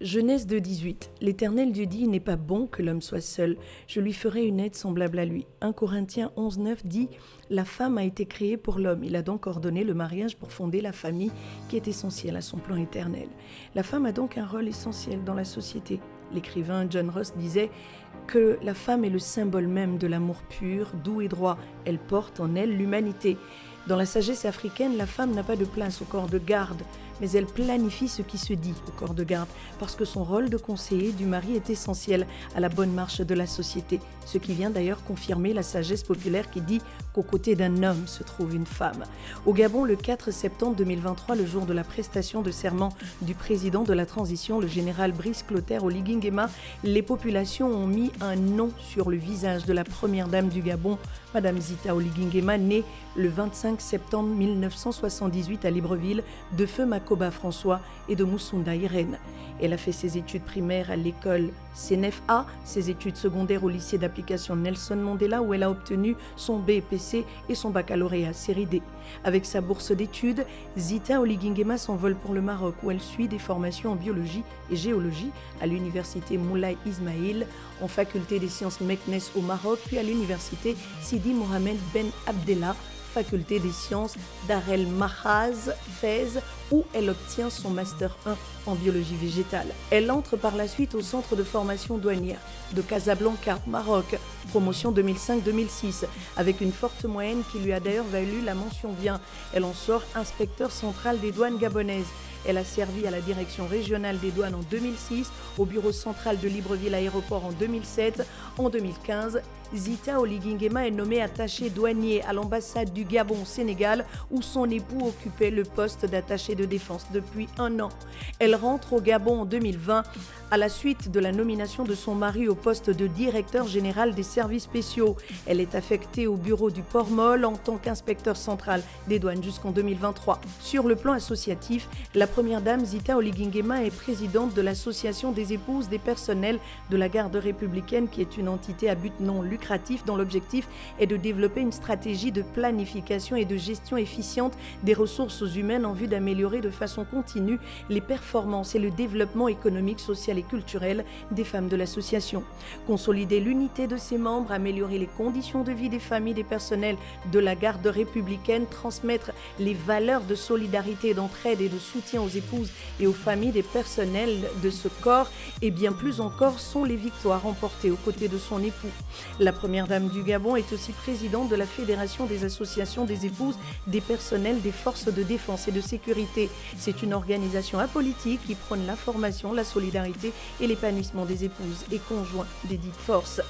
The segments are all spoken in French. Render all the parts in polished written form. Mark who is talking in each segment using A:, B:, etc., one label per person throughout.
A: Genèse 2,18. L'Éternel Dieu dit, « Il n'est pas bon que l'homme soit seul. Je lui ferai une aide semblable à lui. » 1 Corinthiens 11,9 dit, « La femme a été créée pour l'homme. Il a donc ordonné le mariage pour fonder la famille qui est essentielle à son plan éternel. » La femme a donc un rôle essentiel dans la société. L'écrivain John Ross disait que la femme est le symbole même de l'amour pur, doux et droit. Elle porte en elle l'humanité. Dans la sagesse africaine, la femme n'a pas de place au corps de garde, mais elle planifie ce qui se dit au corps de garde, parce que son rôle de conseiller du mari est essentiel à la bonne marche de la société, ce qui vient d'ailleurs confirmer la sagesse populaire qui dit qu'aux côtés d'un homme se trouve une femme. Au Gabon, le 4 septembre 2023, le jour de la prestation de serment du président de la transition, le général Brice Clotaire Oligui Nguema, les populations ont mis un nom sur le visage de la première dame du Gabon, Madame Zita Oligui Nguema, née le 25 septembre 1978 à Libreville, de feu Makoba François et de Moussunda Irène. Elle a fait ses études primaires à l'école CNFA, ses études secondaires au lycée d'application Nelson Mandela où elle a obtenu son BEPC et son baccalauréat série D. Avec sa bourse d'études, Zita Oligui Nguema s'envole pour le Maroc où elle suit des formations en biologie et géologie à l'université Moulay Ismaïl, en faculté des sciences Meknes au Maroc, puis à l'université Sidi Mohamed Ben Abdellah, faculté des sciences Dar el Mahaz, Fès, où elle obtient son Master 1 en biologie végétale. Elle entre par la suite au centre de formation douanière de Casablanca, Maroc, promotion 2005-2006, avec une forte moyenne qui lui a d'ailleurs valu la mention bien. Elle en sort inspecteur central des douanes gabonaises. Elle a servi à la direction régionale des douanes en 2006, au bureau central de Libreville Aéroport en 2007. En 2015, Zita Oligui Nguema est nommée attachée douanier à l'ambassade du Gabon au Sénégal, où son époux occupait le poste d'attaché de défense depuis 1 an. Elle rentre au Gabon en 2020 à la suite de la nomination de son mari au poste de directeur général des services spéciaux. Elle est affectée au bureau du Port-Moll en tant qu'inspecteur central des douanes jusqu'en 2023. Sur le plan associatif, la première dame Zita Oligui Nguema est présidente de l'association des épouses des personnels de la garde républicaine, qui est une entité à but non lucratif dont l'objectif est de développer une stratégie de planification et de gestion efficiente des ressources humaines en vue d'améliorer de façon continue les performances et le développement économique, social et culturel des femmes de l'association. Consolider l'unité de ses membres, améliorer les conditions de vie des familles des personnels de la garde républicaine, transmettre les valeurs de solidarité, d'entraide et de soutien aux épouses et aux familles des personnels de ce corps, et bien plus encore sont les victoires remportées aux côtés de son époux. La première dame du Gabon est aussi présidente de la Fédération des associations des épouses des personnels des forces de défense et de sécurité. C'est une organisation apolitique qui prône la formation, la solidarité et l'épanouissement des épouses et conjoints des dites forces.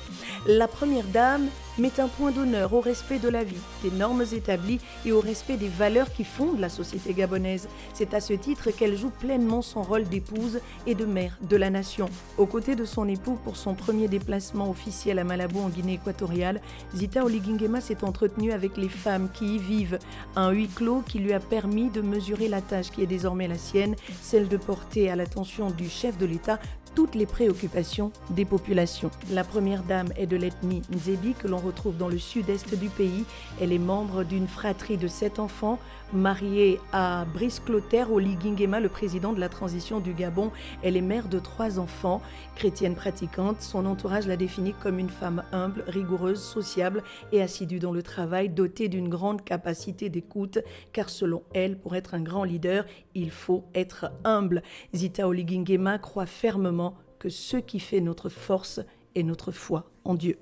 A: La première dame met un point d'honneur au respect de la vie, des normes établies et au respect des valeurs qui fondent la société gabonaise. C'est à ce titre qu'elle joue pleinement son rôle d'épouse et de mère de la nation. Aux côtés de son époux pour son premier déplacement officiel à Malabo en Guinée équatoriale, Zita Oligui Nguema s'est entretenue avec les femmes qui y vivent. Un huis clos qui lui a permis de mesurer la tâche qui est désormais la sienne, celle de porter à l'attention du chef de l'État toutes les préoccupations des populations. La première dame est de l'ethnie Nzebi que l'on retrouve dans le sud-est du pays. Elle est membre d'une fratrie de 7 enfants, mariée à Brice Clotaire Oligui Nguema, le président de la transition du Gabon. Elle est mère de 3 enfants, chrétienne pratiquante. Son entourage la définit comme une femme humble, rigoureuse, sociable et assidue dans le travail, dotée d'une grande capacité d'écoute, car selon elle, pour être un grand leader, il faut être humble. Zita Oligui Nguema croit fermement que ce qui fait notre force est notre foi en Dieu.